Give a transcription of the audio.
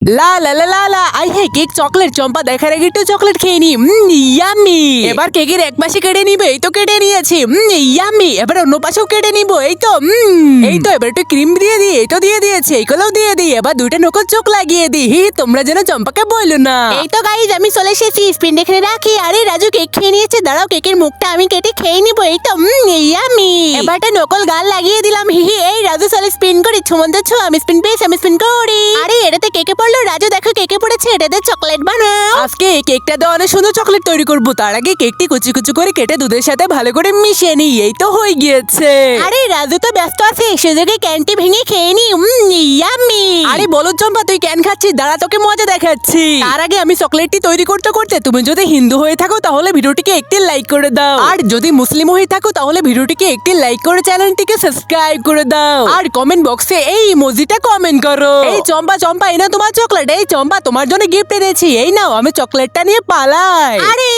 লা লা লা লা লা আই হে কেক চকলেট চম্পা দেখার আগে একটু চকলেট খেয়ে নি ইয়ামি। এবার কেকের এক পাশে কেটে নিবে, এই তো কেটে নিয়েছি ইয়ামি। এবার অন্য পাশেও কেটে নিব, এই তো এবার একটু ক্রিম দিয়ে দিই, এই তো দিয়ে দিয়েছি, এইগুলোও দিয়ে দিই। এবার দুইটা নকল চোখ লাগিয়ে দিই। তোমরা যেন চম্পাকে বললো না। এই তো গাইজ আমি চলে এসেছি, স্পিন এখানে রাখি। আরে রাজু কেক খেয়ে নিয়েছে, দাঁড়াও কেকের মুখটা আমি কেটে খেয়ে নিবো। এই তো ইয়ামি। এবার একটা নকল গাল লাগিয়ে দিলাম। এই রাজু চলে স্পিন করি, ছুমন্ত ছো আমি স্পিন পেয়েছি, আমি স্পিন করি। আরে এটাতে কেকে পড়লো, রাজু দেখো কেকে পড়েছে, এটাতে চকলেট বানাও। আজকে এই কেকটা দিয়ে অনেক সুন্দর চকলেট তৈরি করবো। তার আগে কেকটি কুচি কুচি করে কেটে দুধের সাথে ভালো করে মিশিয়ে নিই। এই তো হয়ে গিয়েছে। আরে রাজু তো ব্যস্ত আছে, সে জায়গায় ক্যানটি ভেঙে খেয়ে নি ইয়ামি। আরে বলো চম্পা তুই ক্যান খাচ্ছিস, দাঁড়া তোকে মজা দেখাচ্ছি। তার আগে আমি চকলেটটি তৈরি করতে করতে তুমি যদি হিন্দু হয়ে থাকো তাহলে ভিডিওটিকে একটি লাইক করে দাও, আর যদি মুসলিম হয়ে থাকো তাহলে ভিডিওটিকে একটি লাইক করে চ্যানেলটিকে সাবস্ক্রাইব করে দাও, আর কমেন্ট বক্সে এই ইমোজিটা কমেন্ট করো। এই চম্পা চম্পা এই না তোমার চকলেট, এই চম্পা তোমার জন্য গিফট এনেছি, এই নাও। আমি চকলেটটা নিয়ে পালাই। আরে